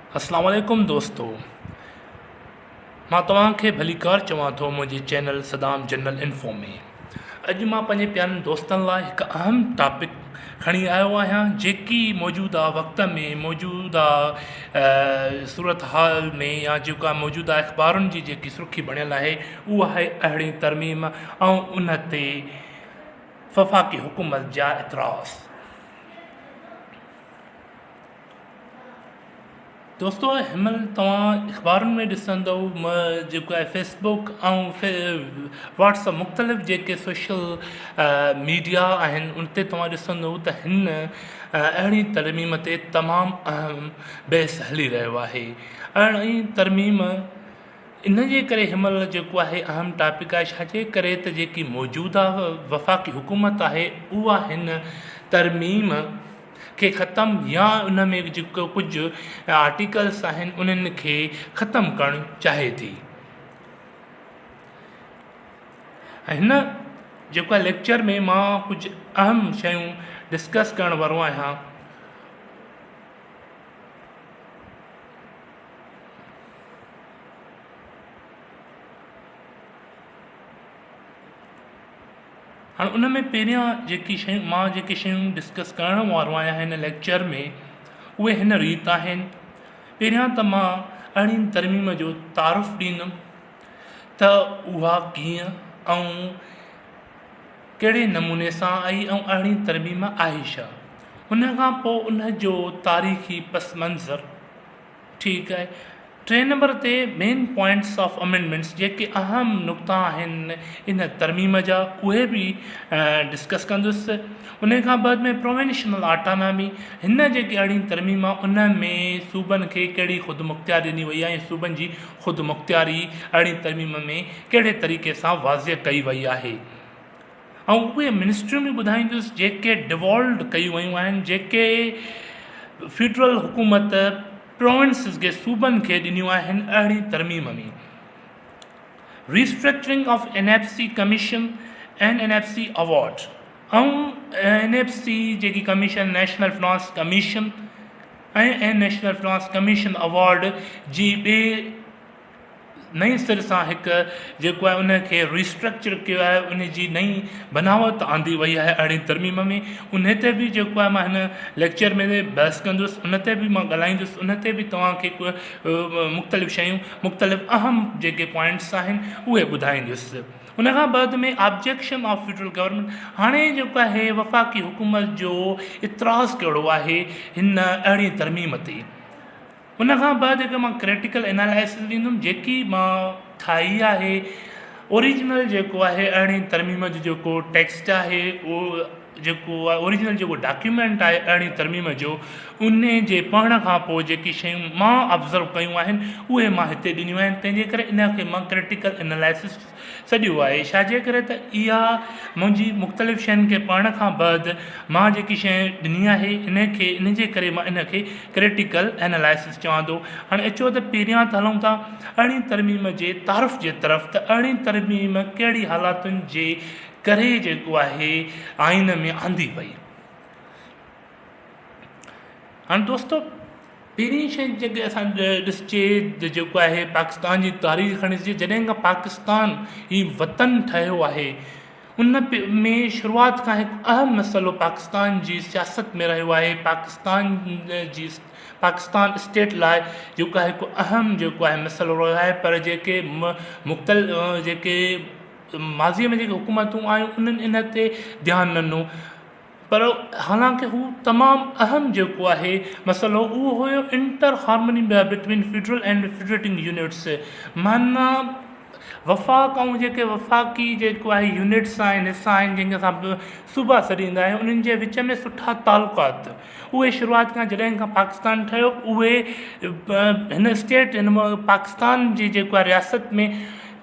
अस्सलाम वालेकुम दोस्तों, मां तव्हांखे भलीकार चवां थो मुंहिंजे चैनल सदाम जनरल इन्फो में। अॼु मां पंहिंजे प्यारनि दोस्तनि लाइ हिकु अहम टॉपिक खणी आयो आहियां, जेकी मौजूदा वक़्त में मौजूदा सूरत हाल में या जेका मौजूदा अख़बारुनि जी जेकी सुर्खी बणियल आहे उहा आहे अहिड़ी तरमीम ऐं उन ते वफ़ाक़ी हुकूमत जा एतिराज़। दोस्तों, हिनमहिल तव्हां अख़बारुनि में ॾिसंदव जेको आहे फेसबुक ऐं व्हाट्सअप मुख़्तलिफ़ जेके सोशल मीडिया आहिनि उन ते तव्हां ॾिसंदव त हिन अहिड़ी तरमीम ते तमामु अहम बहस हली रहियो आहे। अहिड़ी तरमीम इन जे करे हिनमहिल जेको आहे अहम टॉपिक आहे, छाजे करे त जेकी मौजूदा वफ़ाक़ी हुकूमत आहे उहा हिन तरमीम खे ख़तमु या उन में जेको कुझु आर्टिकल्स आहिनि उन्हनि खे ख़तमु करणु चाहे थी। हिन जेको आहे लेक्चर में मां कुझु अहम शयूं डिस्कस करण वारो आहियां। हाणे उन में पहिरियां जेकी शयूं डिस्कस करण वारो आहियां हिन लेक्चर में उहे हिन रीति आहिनि। पहिरियां त मां अहिड़ी तरमीम जो तारुफ़ ॾींदुमि त उहा कीअं ऐं कहिड़े नमूने सां आई ऐं अहिड़ी तरमीम आहे छा। उन खां पोइ उन जो तारीख़ी पस मंज़र, ठीकु आहे। 3 नंबर ते मेन पॉइंट्स ऑफ अमेंडमेंट्स, जेके अहम नुक़्ता आहिनि इन तरमीम जा, उहे बि डिस्कस कंदुसि। उन खां बाद में प्रोविंशनल ऑटोनॉमी, हिन जेकी अहिड़ी तरमीम आहे उन में सूबनि खे कहिड़ी ख़ुदमुख़्तियारी ॾिनी वई आहे ऐं सूबनि जी ख़ुदमुख़्तियारी अहिड़ी तरमीम में कहिड़े तरीक़े सां वाज़िह कई वई आहे। ऐं उहे मिनिस्ट्रियूं बि ॿुधाईंदुसि जेके डिवॉल्व कयूं वयूं आहिनि, जेके फेडरल हुकूमत प्रोविंसिस के सूबनि खे ॾिनियूं आहिनि अहिड़ी तरमीम में। Restructuring of NFC commission and NFC award ऐं NFC जेकी कमीशन नेशनल फिनांस कमीशन ऐं नेशनल फिनांस कमीशन अवॉर्ड जी ॿिए नई सिर सां हिकु जेको आहे उनखे रिस्ट्रक्चर कयो आहे, उन जी नई बनावट आंदी वई आहे अहिड़ी तरमीम में। उन ते बि जेको आहे मां हिन लेक्चर में बहस कंदुसि, उन ते बि मां ॻाल्हाईंदुसि, उन ते बि तव्हांखे मुख़्तलिफ़ शयूं मुख़्तलिफ़ अहम जेके पॉइंट्स आहिनि उहे ॿुधाईंदुसि। उन खां बाद में ऑब्जेक्शन ऑफ फेडरल गवर्नमेंट, हाणे जेको आहे वफ़ाक़ी हुकूमत जो इतराज़ कहिड़ो आहे हिन अहिड़ी तरमीम ते। उन खां बाद हिकु मां क्रिटिकल एनालिसिस ॾींदुमि जेकी मां ठाही आहे। ओरिजिनल जेको आहे अहिड़ी तरमीम जो जेको टेक्स्ट आहे, उहो जेको आहे ओरिजिनल जेको डॉक्यूमेंट आहे अहिड़ी तरमीम जो, उन जे पढ़ण खां पोइ जेकी शयूं मां ऑब्ज़र्व कयूं आहिनि उहे मां हिते ॾिनियूं आहिनि। तंहिंजे करे इन खे मां क्रिटिकल एनालिसिस सॼो आहे। छाजे करे त इहा मुंहिंजी मुख़्तलिफ़ शयुनि खे पढ़ण खां बाद मां जेकी शइ ॾिनी आहे इन जे करे मां इन खे क्रिटिकल एनालिसिस चवां थो। हाणे अचो त पहिरियां त हलूं था अहिड़ी तरमीम जे तारुफ़ जे तरफ़, त अहिड़ी तरमीम कहिड़ी हालातुनि जे करे जेको आहे आइन में आंदी वई। हाणे दोस्तो, पहिरीं शइ जेके असां ॾिसजे जेको आहे पाकिस्तान जी तारीख़ खणी ॾिसजे। जॾहिं खां पाकिस्तान ही वतन ठहियो आहे उन में शुरूआति खां हिकु अहम मसइलो पाकिस्तान जी सियासत में रहियो आहे। पाकिस्तान स्टेट लाइ जेको आहे हिकु अहम जेको आहे मसइलो रहियो आहे। पर जेके मुख़्तलिफ़ जेके माज़ीअ में जेके हुकूमतूं आयूं उन्हनि इन ते ध्यानु न ॾिनो, पर हालांकि हू तमामु अहम जेको आहे मसइलो उहो हुयो inter harmony between federal and federating units. माना वफ़ाक़ ऐं जेके वफ़ाक़ी जेको आहे यूनिट्स आहिनि, हिसा आहिनि, जंहिंखे असां सूबा सॾींदा आहियूं, उन्हनि जे विच में सुठा तालुकात उहे शुरूआति खां जॾहिं खां पाकिस्तान ठहियो उहे हिन स्टेट हिन पाकिस्तान जी जेको आहे रियासत में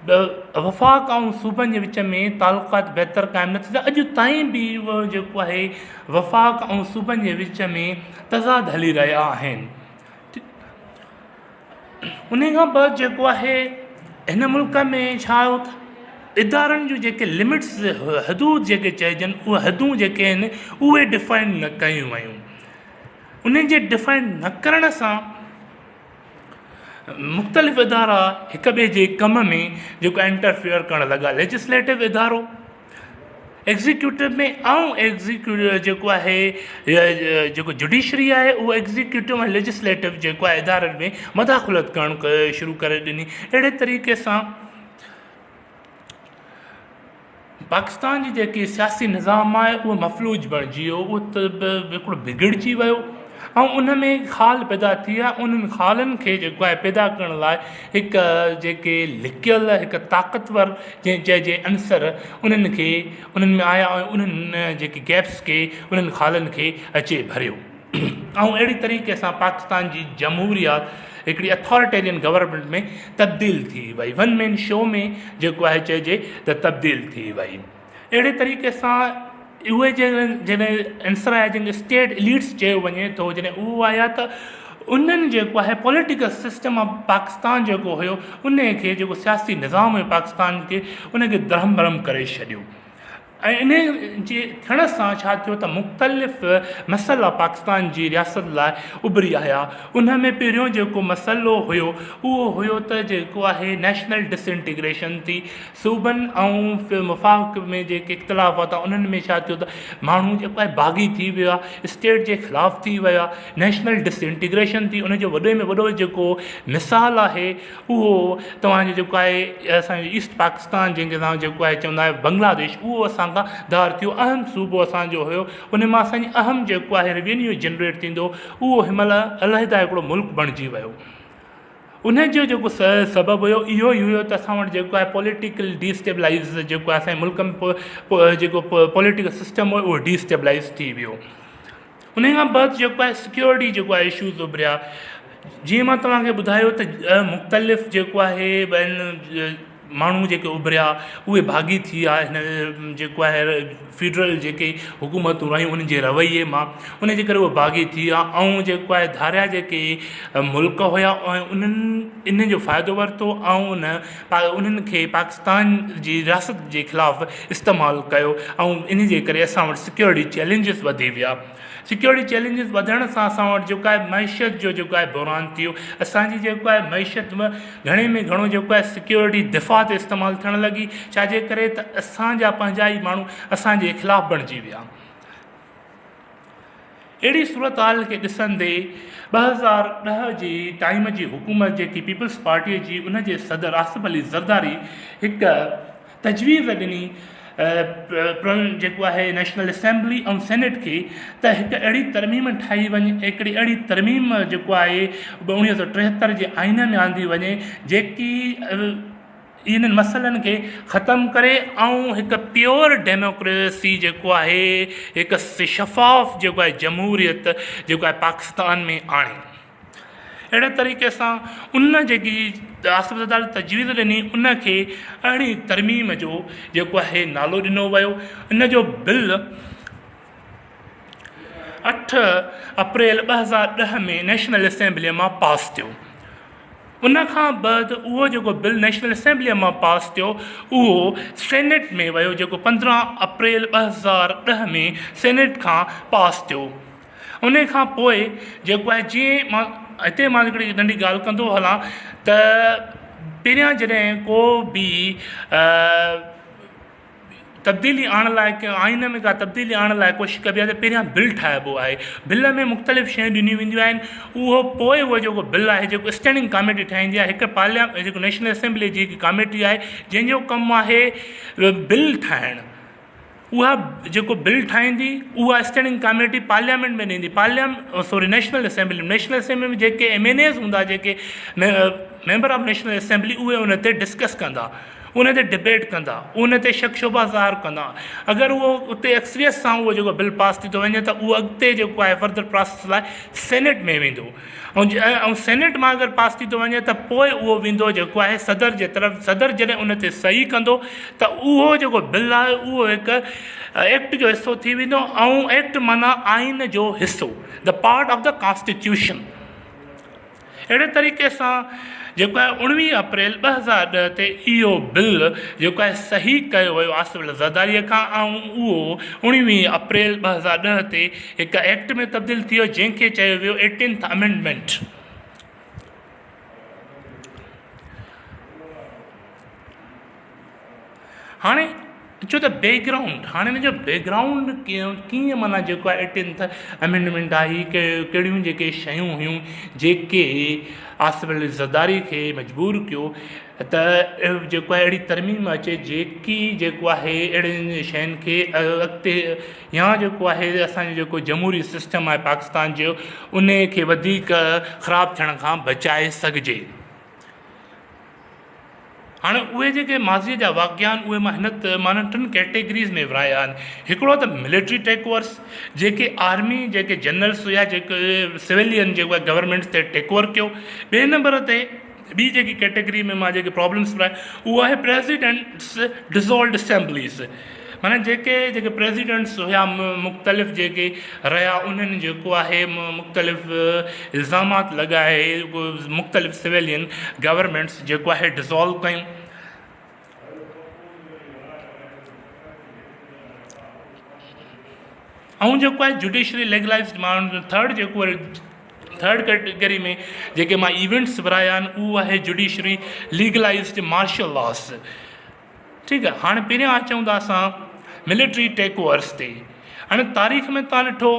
वफ़ाक़ ऐं सूबनि जे विच में तालुकात बहितर क़ाइमु न थी। अॼु ताईं बि उहो जेको आहे वफ़ाक़ ऐं सूबनि जे विच में तज़ाद हली रहिया आहिनि। उन खां बाद जेको आहे हिन मुल्क में छा हो त इदारनि जूं जेके लिमिट्स हदूद जेके चइजनि, उहे हदूं जेके आहिनि उहे डिफाइन न कयूं वयूं। उन जे डिफाइन न करण सां मुख़्तलिफ़ इदारा हिक ॿिए जे कम में जेको इंटरफियर करणु लॻा। लेजिस्लेटिव इदारो एग्ज़ीक्यूटिव में ऐं एग्ज़ीक्यूटिव जेको आहे जेको जुडिशरी आहे उहो एग्ज़ीक्यूटिव ऐं लेजिस्लेटिव जेको आहे इदारनि में मदाख़लत करणु शुरू करे ॾिनी। अहिड़े तरीक़े सां पाकिस्तान जी जेकी सियासी निज़ाम आहे उहो मफ़लूज बणिजी वियो, उहो त हिकिड़ो बिगड़जी वियो ऐं उन में ख़ाल पैदा थी आहे। उन्हनि ख़ालनि खे जेको आहे पैदा करण लाइ हिकु जेके लिकियल हिकु ताक़तवर जंहिं चइजे अंसर उन्हनि में आया ऐं उन्हनि जेके गैप्स खे उन्हनि ख़ालनि खे अचे भरियो। ऐं अहिड़ी तरीक़े सां पाकिस्तान जी जमहूरियत हिकिड़ी अथॉरिटेरियन गवर्नमेंट में तब्दील थी वई, वन मैन शो में जेको आहे चइजे त तब्दील थी वई। अहिड़े तरीक़े सां उहे जॾहिं आंसर आहे जंहिंखे स्टेट एलीट्स चयो वञे थो, जॾहिं उहो आया त उन्हनि जेको आहे पॉलिटिकल सिस्टम ऑफ पाकिस्तान जेको हुयो उन खे जेको सियासी निज़ाम हुयो पाकिस्तान खे उनखे दरहम बरहम करे छॾियो। ऐं इन जे थियण सां छा थियो त मुख़्तलिफ़ मसइला पाकिस्तान जी रियासत लाइ उभरी आया। उन में पहिरियों जेको मसइलो हुयो उहो हुयो त जेको आहे नेशनल डिसइंटीग्रेशन थी, सूबनि ऐं मुफ़ाक़ में जेके इख़्तिलाफ़ात आहे उन्हनि में छा थियो त माण्हू जेको आहे बाग़ी थी वियो आहे, स्टेट जे ख़िलाफ़ु थी वियो आहे, नेशनल डिसइंटीग्रेशन थी। उनजो वॾे में वॾो जेको मिसाल आहे उहो तव्हांजो जेको आहे असांजो ईस्ट पाकिस्तान जंहिंखे तव्हां जेको आहे चवंदा आहियो बांग्लादेश, उहो असां दार थियो। अहम सूबो असांजो हुयो, उन मां असांजी अहम जेको आहे रेवेन्यू जनरेट थींदो उहो हिनमहिल अलहदा हिकिड़ो मुल्क बणिजी वियो। उनजो जेको सबबु हुयो इहो ई हुयो त असां वटि जेको आहे पॉलिटिकल डिस्टेबलाइज़ जेको आहे असांजे मुल्क में जेको पॉलिटिकल सिस्टम हुयो उहो डिस्टेबलाइज़ थी वियो। उन खां बाद जेको आहे सिक्योरिटी जेको आहे इशूज़ उभरिया। जीअं मां तव्हांखे ॿुधायो त मुख़्तलिफ़ जेको आहे ॿियनि माण्हू जेके उभरिया उहे भागी थी विया हिन जेको आहे फेडरल जेके हुकूमतूं रहियूं उन जे रवैये मां, उन जे करे उहे भागी थी विया ऐं जेको आहे धारिया जेके मुल्क हुया ऐं उन्हनि इन जो फ़ाइदो वरितो ऐं उन्हनि खे पाकिस्तान जी रियासत जे ख़िलाफ़ु इस्तेमालु कयो ऐं इन जे करे असां वटि सिक्योरिटी चैलेंजिस वधी विया। सिक्योरिटी चैलेंजिस वधण सां असां वटि जेको आहे मईशत जो जेको आहे बहिरान थियो। असांजी जेको आहे मईशत में घणे में घणो जेको आहे सिक्योरिटी दिफ़ा ते इस्तेमालु थियणु लॻी, छाजे करे त असांजा पंहिंजा ई माण्हू असांजे ख़िलाफ़ु बणिजी विया। अहिड़ी सूरत हाल खे ॾिसंदे 2010 जी टाइम जी हुकूमत जेकी पीपल्स पार्टीअ जी उन जे सदर आसिफ अली ज़रदारी हिकु तजवीज़ ॾिनी जेको आहे नेशनल असेंबली ऐं सेनेट खे त हिकु अहिड़ी तरमीम ठाही वञे, हिकिड़ी अहिड़ी तरमीम जेको आहे 1973 जे आइन में आंदी वञे जेकी इन्हनि मसइलनि खे ख़तमु करे ऐं हिकु प्योर डेमोक्रेसी जेको आहे हिकु शफ़ाफ़ जेको आहे जमहूरियत जेको आहे पाकिस्तान में आणे। अहिड़े तरीक़े सां उन जेकी आसिफ ज़रदारी तजवीज़ ॾिनी उनखे अहिड़ी तरमीम जो जेको आहे नालो ॾिनो वियो। इन जो बिल 8 अप्रैल 2010 में नेशनल असेंबलीअ मां पास थियो। उनखां बाद उहो जेको बिल नेशनल असेंबलीअ मां पास थियो उहो सेनेट में वियो, जेको 15 अप्रैल 2010 में सेनेट खां पास थियो। उन खां पोइ जेको आहे जीअं मां हिकिड़ी नंढी ॻाल्हि कंदो हलां त पहिरियां जॾहिं को बि तब्दीली आणण लाइ आइन में का तब्दीली आणण लाइ कोशिशि कबी आहे त पहिरियां बिल ठाहिबो आहे। बिल में मुख़्तलिफ़ शयूं ॾिनियूं वेंदियूं आहिनि। उहो पोइ उहो जेको बिल आहे जेको स्टैंडिंग कमेटी ठाहींदी आहे, हिकु जेको नेशनल असेंबली जी हिकु कमेटी आहे जंहिंजो कमु आहे बिल ठाहिणु। उहा जेको बिल ठाहींदी उहा स्टैंडिंग कमेटी पार्लियामेंट में ॾींदी। नेशनल असेंबली में जेके MNAs हूंदा, जेके मेंबर ऑफ नेशनल असेंबली, उहे उन ते डिस्कस कंदा, उन ते डिबेट कंदा, उन ते शक शुबा ज़ाहिर कंदा। अगरि उहो उते अक्सरियत सां उहो जेको बिल पास थी थो वञे त उहो अॻिते जेको आहे फर्दर प्रोसेस लाइ सेनेट में वेंदो ऐं सेनेट मां अगरि पास थी थो वञे त पोइ उहो वेंदो जेको आहे सदर जे तरफ़। सदर जॾहिं उन ते सही कंदो त उहो जेको बिल आहे उहो हिकु एक्ट जो हिसो थी वेंदो ऐं एक्ट माना आइन जो हिसो, the part of the constitution. अहिड़े तरीक़े सां जेको आहे 19 अप्रैल 2010 ते इहो बिल जेको आहे सही कयो वियो आसिफ अली ज़रदारीअ खां ऐं उहो 19 अप्रैल 2010 ते हिकु एक्ट में तब्दील थी वियो जंहिंखे चयो वियो 18th अमेंडमेंट। हाणे अचो त बैकग्राउंड, हाणे हिन जो बैकग्राउंड कीअं माना जेको आहे 18th अमेंडमेंट आई, कहिड़ियूं जेके शयूं हुयूं जेके आसिफ अली ज़रदारी खे मजबूर कयो त जेको आहे अहिड़ी तरमीम अचे जेकी जेको आहे अहिड़ियुनि शयुनि खे अॻिते या जेको आहे असांजो जेको जमहूरी सिस्टम आहे पाकिस्तान जो उन खे वधीक ख़राबु थियण खां बचाए सघिजे। हाणे उहे जेके माज़ीअ जा वाक़िया आहिनि उहे मां टिनि कैटेगरीज़ में विराया आहिनि। हिकिड़ो त मिलिट्री टेक ओवर्स, जेके आर्मी जेके जनरल्स हुया जेके सिविलियन जेको आहे गवर्नमेंट्स ते टेक ओवर कयो। ॿिए नंबर ते ॿी जेकी कैटेगरी में मां जेके प्रॉब्लम्स विराया उहा आहे प्रेसिडेंट्स डिसॉल्वड असेंबलीज़, माना जेके प्रेसिडेंट्स हुया मुख़्तलिफ़ जेके रहिया उन्हनि जेको आहे मुख़्तलिफ़ इल्ज़ामात लॻाए मुख़्तलिफ़ सिविलियन गवर्नमेंट्स जेको आहे डिसॉल्व कयूं। ऐं जेको आहे जुडिशरी लीगलाइज्ड माण्हू थर्ड कैटेगरी में जेके मां इवेंट्स विराया आहिनि उहो आहे जुडिशरी लीगलाइज्ड मार्शल लॉस। ठीकु आहे, हाणे पहिरियां अचूं था असां मिलिट्री टेक ओवर्स ते। हाणे तारीख़ में तव्हां ॾिठो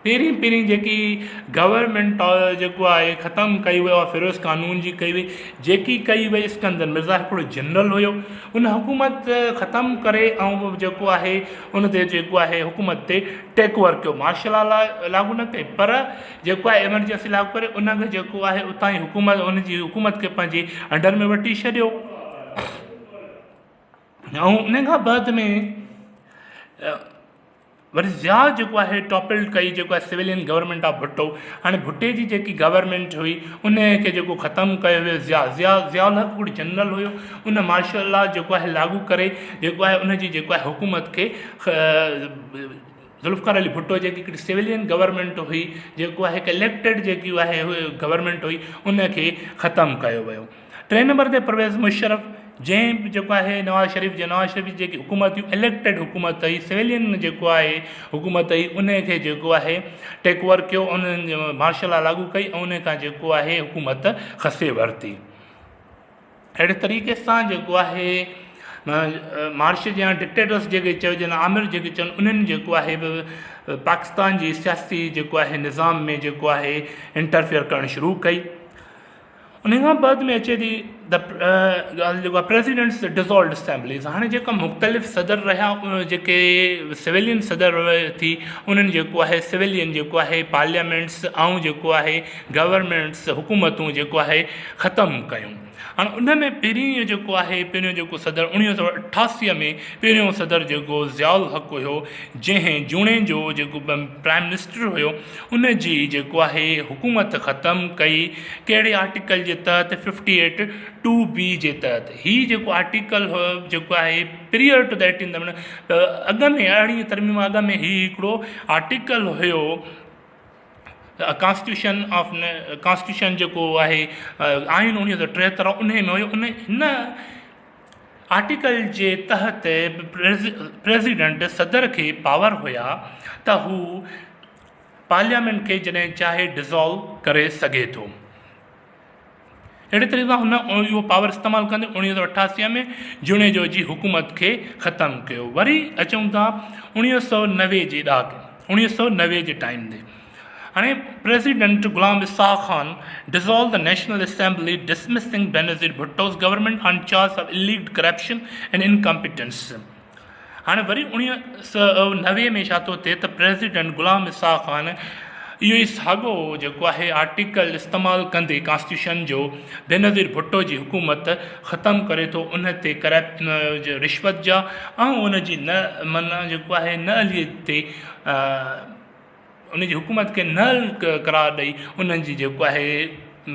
पहिरीं जेकी गवर्नमेंट जेको आहे ख़तमु कई वई आहे फिरोज़ कानून जी कई वई, जेकी कई वई सिकंदर मिर्ज़ा हिकिड़ो जनरल हुयो, उन हुकूमत ख़तमु करे ऐं जेको आहे उन ते जेको आहे हुकूमत ते टेक ओवर कयो। मार्शल लॉ लागू न कई पर जेको आहे एमरजेंसी लागू करे उनखे जेको आहे उतां जी उनजी हुकूमत खे पंहिंजे अंडर में वठी छॾियो। ऐं उन खां बाद में वरी ज़िया जेको आहे टॉपल कई जेको आहे सिविलियन गवर्नमेंट ऑफ भुट्टो। हाणे भुट्टे जी जेकी गवर्नमेंट हुई उन खे जेको ख़तमु कयो वियो ज़ियाउल हक़ हिकिड़ो जनरल हुयो, उन मार्शल लॉ जेको आहे लागू करे जेको आहे उनजी जेको आहे हुकूमत खे ज़ुल्फ़िकार अली भुट्टो जेकी हिकिड़ी सिविलियन गवर्नमेंट हुई जेको आहे हिकु इलेक्टेड जेकी आहे गवर्नमेंट हुई उनखे ख़तमु कयो वियो। टे नंबर ते परवेज़ मुशर्रफ जंहिं जेको आहे नवाज़ शरीफ़ जी जेकी हुकूमत हुई इलेक्टेड हुकूमत हुई, सिविलियन जेको आहे हुकूमत हुई उनखे जेको आहे टेक ओवर कयो, उन्हनि मार्शल लॉ लागू कई ऐं उन खां जेको आहे हुकूमत खसे वरिती। अहिड़े तरीक़े सां जेको आहे मार्शल या डिक्टेटर्स जेके चइजनि आमिर जेके चवनि उन्हनि जेको आहे पाकिस्तान जी सियासी जेको आहे निज़ाम में जेको आहे इंटरफेयर करणु शुरू कई। उन खां बाद में अचे थी ॻाल्हि जेको आहे प्रेसिडेंट्स डिसॉल्वड असेंबलीज़। हाणे जेका मुख़्तलिफ़ सदर रहिया जेके सिविलियन सदर थी उन्हनि जेको आहे सिविलियन जेको आहे पार्लियामेंट्स ऐं जेको आहे गवर्नमेंट्स हुकूमतूं जेको आहे ख़तमु कयूं। हाणे उन में पहिरियों जेको सदर 1988 में पहिरियों सदर जेको ज़ियाउल हक़ हुयो जंहिं जूणे जो जेको प्राइम मिनिस्टर हुयो उन जी जेको आहे हुकूमत ख़तमु कई। कहिड़े आर्टिकल जे तहत 58(2)B जे तहत। हीअ जेको आर्टिकल हुयो जेको आहे पीरियर टू द 18th अॻ में 18वीं तरमीम अॻ में हीअ हिकिड़ो आर्टिकल हुयो कॉन्स्टिट्यूशन जेको आहे आइन 1973 उन में हुयो। हिन आर्टिकल जे तहत प्रेसिडेंट सदर खे पावर हुया त हू पार्लियामेंट खे जॾहिं चाहे डिसॉल्व करे सघे थो। अहिड़े तरीक़े सां हुन इहो पावर इस्तेमालु कंदे 1988 में जूणे जो जी हुकूमत खे ख़तमु कयो। वरी अचूं था 1990 जे ॾाके 1990 जे टाइम ते। हाणे president Ghulam Ishaq Khan dissolve the national assembly dismissing Benazir Bhutto's government on charge of illegal corruption and incompetence. हाणे वरी 1990 में छा थो थिए त प्रेसिडेंट गुलाम इसाक़ खान इहो ई साॻियो जेको आहे आर्टिकल इस्तेमालु कंदे कॉन्स्टिट्यूशन जो बेनज़ीर भुट्टो जी हुकूमत ख़तमु करे थो। उन ते रिश्वत जा ऐं उनजी माना जेको आहे नअलीअ ते उनजी हुकूमत खे नल करार ॾेई उन्हनि जी जेको आहे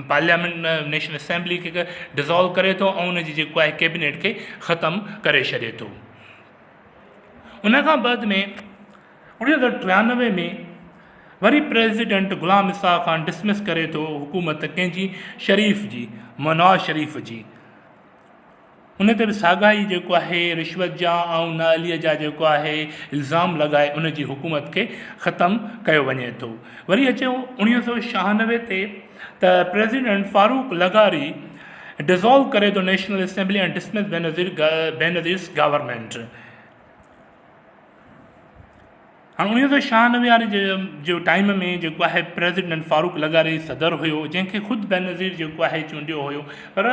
पार्लियामेंट नेशनल असेंबली खे डिसॉल्व करे थो ऐं उनजी जेको आहे कैबिनेट खे ख़तमु करे छॾे थो। उन खां बाद में 1993 में वरी प्रेसिडेंट गुलाम इसाक़ खान डिसमिस करे थो हुकूमत कंहिंजी शरीफ़ जी नवाज़ शरीफ़ जी। उन ते बि साॻाई जेको आहे रिश्वत जा ऐं नाअलीअ जा जेको आहे इल्ज़ाम लॻाए उनजी हुकूमत खे ख़तमु कयो वञे थो। वरी अचो 1996 ते त प्रेसिडेंट फारूक लगारी डिज़ोल्व करे थो national assembly and dismiss Benazir government. हाणे 1996 वारे जो टाइम में जेको आहे प्रेसिडेंट फारूक लगारी सदर हुयो, जंहिंखे ख़ुदि बेनज़ीर जेको आहे चूंडियो हुयो, पर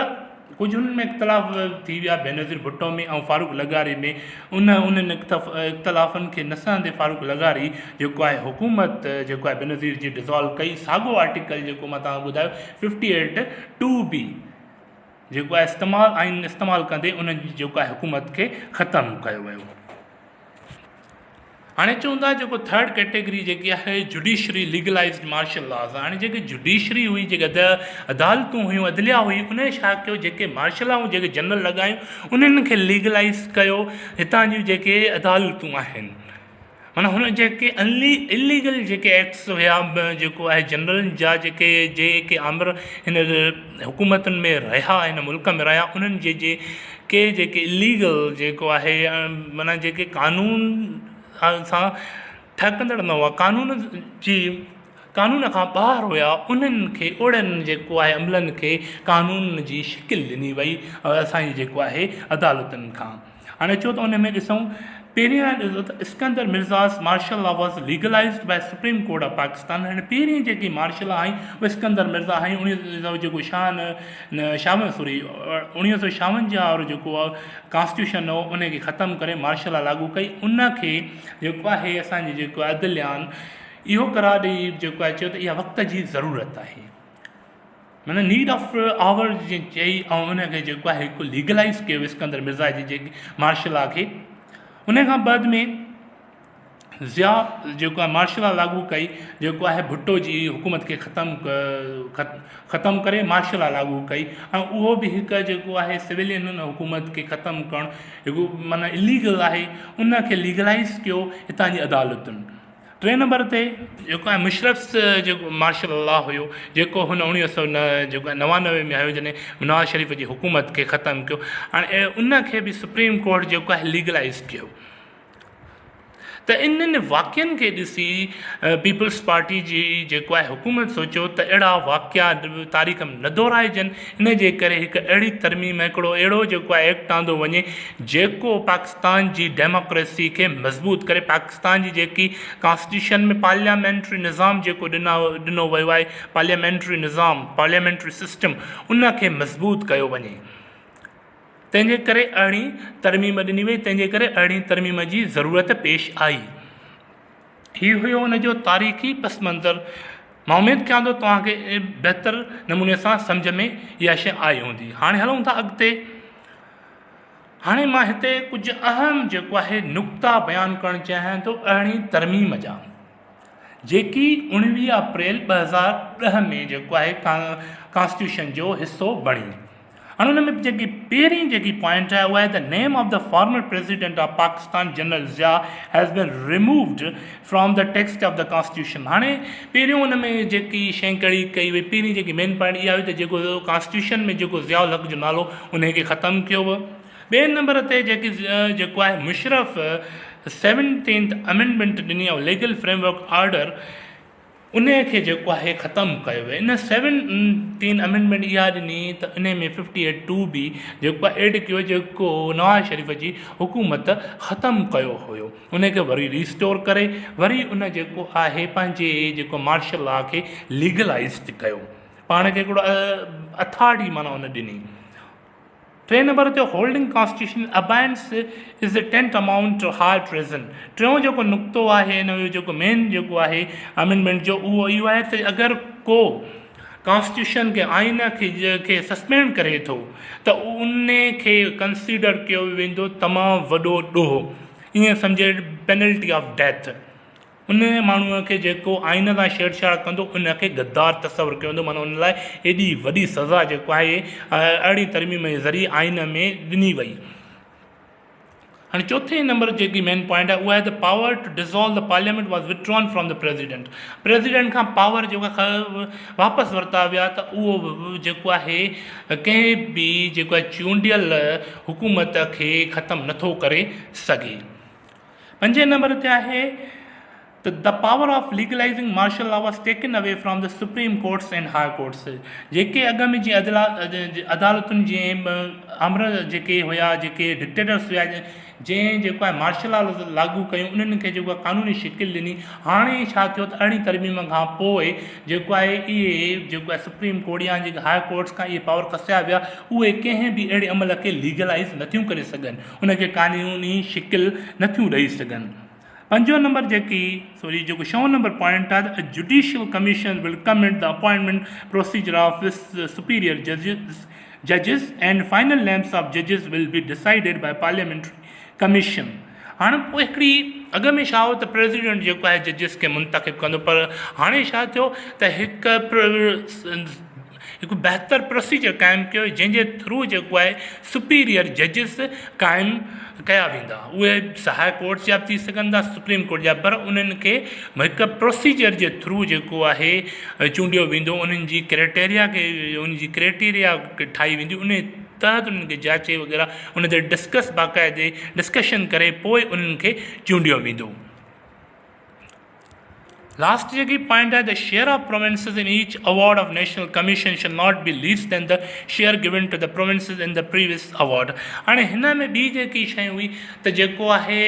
कुझु उन्हनि में इख़्तिलाफ़ थी विया बेनज़ीर भुट्टो में ऐं फारूक लगारी में। उन्हनि इख़्तिलाफ़नि खे न सहंदे फारूक लगारी जेको आहे हुकूमत जेको आहे बेनज़ीर जी डिज़ोल्व कई। साॻियो आर्टिकल जेको मां तव्हांखे ॿुधायो 58(2)B जेको आहे आइन इस्तेमालु कंदे उन्हनि जी जेको आहे हुकूमत खे ख़तमु कयो वियो। हाणे चऊं था जेको थर्ड कैटेगरी जेकी आहे जुडिशरी लीगलाइज़्ड मार्शल लॉज़। हाणे जेके जुडिशरी हुई, जेके अदालतूं हुयूं, अदलिया हुई, उन छा कयो, जेके मार्शल ऐं जेके जनरल लॻायूं उन्हनि खे लीगलाइज़ कयो। हितां जूं जेके अदालतूं आहिनि, माना हुन जेके इलीगल जेके एक्ट्स हुया जेको आहे जनरल जा जेके आमिर हिन हुकूमतुनि में रहिया, हिन मुल्क में रहिया, उन्हनि जेके इलीगल जेको आहे माना जेके कानून सां ठहकंदड़ न हुआ, कानून खां ॿाहिरि हुया, उन्हनि खे ओड़नि जेको आहे अमलनि खे कानून जी शिकिल ॾिनी वई असांजी जेको आहे अदालतुनि खां। हाणे चओ त उन में ॾिसूं, पहिरियां Iskander Mirza's martial law was legalised by supreme court of Pakistan. हाणे पहिरीं जेकी मार्शल आई उहे इस्कंदर मिर्ज़ा आई। 1956 वारो जेको कॉन्स्टिट्यूशन हो उनखे ख़तमु करे मार्शल लॉ लागू कई। उनखे जेको आहे असांजे जेको अदलियान इहो करार ॾेई जेको आहे चयो त इहा वक़्त जी ज़रूरत आहे, माना नीड ऑफ आवर चई, ऐं उनखे जेको आहे हिकु लीगलाइज़ कयो इस्कंदर मिर्ज़ा जी जेकी मार्शल लॉ खे। उन खां बाद में ज़िया जेको आहे मार्शल लॉ लागू कई, जेको आहे भुट्टो जी हुकूमत खे ख़तमु करे मार्शल लॉ लागू कई। ऐं उहो बि हिकु जेको आहे सिविलियन हुकूमत खे ख़तमु करणु हिकु माना इलीगल आहे, उनखे लीगलाइज़ कयो हितां जी अदालतुनि। 3 नंबर ते जेको आहे मुशरफ जेको मार्शल लॉ हुयो, जेको हुन 1999 में आयो, जॾहिं नवाज़ शरीफ़ जी हुकूमत खे ख़तमु कयो। हाणे उनखे बि सुप्रीम कोर्ट जेको आहे लीगलाइज़ कयो। त इन्हनि वाक़िअनि खे ॾिसी पीपल्स पार्टी जी जेको आहे हुकूमत सोचियो त अहिड़ा वाक़िआ तारीख़ में न दोहराइजनि। इन जे करे हिकु अहिड़ी तरमीम, हिकिड़ो अहिड़ो जेको आहे एक्ट आंदो वञे जेको पाकिस्तान जी डेमोक्रेसी खे मज़बूत करे, पाकिस्तान जी जेकी कॉन्स्टिट्यूशन में पार्लियामेंट्री निज़ाम जेको ॾिनो वियो आहे, पार्लियामेंट्री निज़ाम, पार्लियामेंट्री सिस्टम, उनखे मज़बूत कयो वञे। तंहिंजे करे अहिड़ी तरमीम ॾिनी वई, तंहिंजे करे अहिड़ी तरमीम जी ज़रूरत पेश आई। हीउ हुयो हुनजो तारीख़ी पस मंज़र। मां उमेदु कयां थो तव्हांखे बहितर नमूने सां सम्झ में इहा शइ आई हूंदी। हाणे हलूं था अॻिते। हाणे मां हिते कुझु अहम जेको आहे नुक़्ता बयानु करणु चाहियां थो अहिड़ी तरमीम जा, जेकी 19 अप्रैल 2010 में जेको आहे कॉन्स्टिट्यूशन जो हिसो बणी। हाणे हुन में जेकी पहिरीं जेकी पॉइंट आहे उहा आहे the name of the former president of Pakistan general Zia has been removed from the text of the constitution. हाणे पहिरियों हुन में जेकी शइ कड़ी कई वई, पहिरीं जेकी मेन पॉइंट इहा हुई त जेको कॉन्स्टिट्यूशन में जेको ज़िया उल हक़ जो नालो उनखे ख़तमु कयो वियो। ॿिए नंबर ते जेको आहे मुशरफ 17th अमेंडमेंट ॾिनी आहे, लीगल फ्रेमवर्क ऑर्डर, उनखे जेको आहे ख़तमु कयो वियो। इन 17th अमेंडमेंट इहा ॾिनी त इन में 58(2)B जेको आहे एड कयो, जेको नवाज़ शरीफ़ जी हुकूमत ख़तमु कयो हुयो, उनखे वरी रिस्टोर करे वरी उन जेको आहे पंहिंजे जेको मार्शल लॉ खे लीगलाइज़्ड कयो, पाण खे हिकिड़ो अथॉरिटी माना उन ॾिनी। 3 नंबर ते holding constitution abeyance is the 10th amount high treason. टियों जेको नुक़्तो आहे हिन जो जेको मेन जेको आहे अमेंडमेंट जो, उहो इहो आहे त अगरि को कॉन्स्टिट्यूशन खे आइन खे सस्पेंड करे थो त उन खे कंसीडर कयो वेंदो तमामु वॾो ॾोहो, ईअं सम्झे पेनल्टी ऑफ डेथ। उन माण्हूअ खे जेको आइन सां छेड़छाड़ कंदो उनखे गद्दार तस्वर कयो वेंदो, माना उन लाइ एॾी वॾी सज़ा जेको आहे अहिड़ी तरमीम जे ज़रिए आइन में ॾिनी वई। हाणे चौथे नंबर जेकी मेन पॉइंट आहे उहा आहे the power to dissolve the parliament was withdrawn from the president खां पावर जेको वापसि वरिता विया त उहो जेको आहे कंहिं बि जेको आहे चूंडियल हुकूमत खे ख़तमु नथो करे सघे। 5 नंबर ते आहे the power of legalizing martial law was taken away from the Supreme Courts and High Courts. जेके अॻ में जीअं अदालतुनि जीअं अमर जेके हुया जेके डिक्टेटर्स हुया जंहिं जेको आहे मार्शल लॉ लागू कयूं उन्हनि खे जेको आहे कानूनी शिकिल ॾिनी हाणे छा थियो त अरिड़हीं तरमीम खां पोइ जेको आहे इहे जेको आहे सुप्रीम कोर्ट या जेके हाई कोर्ट्स खां इहे पावर खसिया विया उहे कंहिं बि अहिड़े अमल खे लीगलाइज़ नथियूं करे सघनि उनखे कानूनी शिकिल नथियूं ॾेई सघनि पंजो नंबर जेको 6 नंबर पॉइंट आहे judicial commission will comment the appointment procedure of superior जजिस and final names of जजिस will be decided by parliamentary commission. हाँ पोइ हिकिड़ी अॻ में छा हो त प्रेसिडेंट जेको आहे जजिस खे मुंतखब कंदो पर हाणे छा थियो त हिकु बहितर प्रोसीजर क़ाइमु कयो जंहिंजे थ्रू जेको आहे सुपीरियर जजिस क़ाइमु कया वेंदा उहे हाई कोर्ट जा बि थी सघनि था सुप्रीम कोर्ट जा पर उन्हनि खे हिकु प्रोसीजर जे थ्रू जेको आहे चूंडियो वेंदो उन्हनि जी क्राइटेरिया ठाही वेंदी उन तहत उन्हनि खे जांचे वग़ैरह उन ते बाक़ाइदे डिस्कशन करे पोइ उन्हनि खे चूंडियो वेंदो। Last point is the share of provinces in each award of national commission shall not be less than the share given to the provinces in the previous award. हाणे हिन में ॿी जेकी शइ हुई त जेको आहे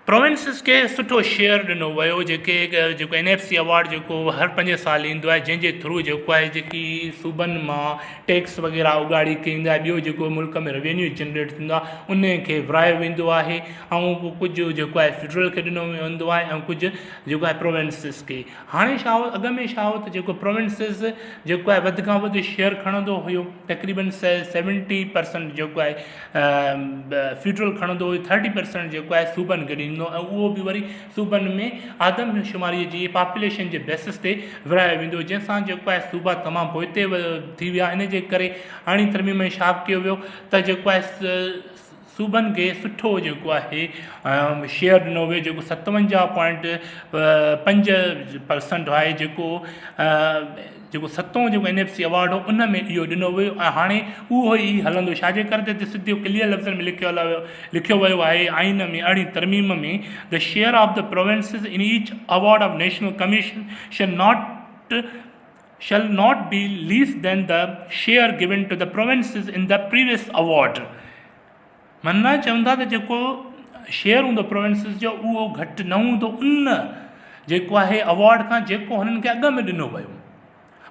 प्रोविंसिस खे सुठो शेयर ॾिनो वियो जेको NFC अवार्ड जेको हर 5 साल ईंदो आहे जंहिंजे थ्रू जेको आहे जेकी सूबनि मां टैक्स वग़ैरह उगाड़ी कईंदा आहे ॿियो जेको मुल्क में रेवेन्यू जनरेट थींदो आहे उन खे विरायो वेंदो आहे ऐं कुझु जेको आहे फेडरल खे ॾिनो वेंदो आहे ऐं कुझु जेको आहे प्रोविंसिस खे। हाणे छा हो अॻ में छा हो त जेको प्रोविंसिस जेको आहे वधि खां वधि शेयर खणंदो हुयो तक़रीबन 70% जेको आहे फेडरल खणंदो हुयो 30% जेको आहे सूबनि खे उहो बि वरी सूबनि में आदमशुमारीअ जी पॉपुलेशन जे बेसिस ते विरायो वेंदो जंहिंसां जेको आहे सूबा तमामु पोइते थी विया इन जे करे अरिड़हीं तरमीम में छा कयो वियो त जेको आहे सूबनि खे सुठो जेको आहे शेयर ॾिनो वियो जेको 57.5% आहे जेको 7हों जेको NFC अवार्ड हो उन में इहो ॾिनो वियो ऐं हाणे उहो ई हलंदो छाजे करे त सिधो क्लियर लफ़्ज़नि में लिखियो वियो आहे आइन में अरिड़हीं तरमीम में the share of the provinces in each award of national commission shall not be less than the share given to the provinces in the previous award। माना चवंदा त जेको शेयर हूंदो प्रोविंसिस जो उहो घटि न हूंदो उन जेको आहे अवार्ड खां जेको हुननि खे अॻ में ॾिनो वियो।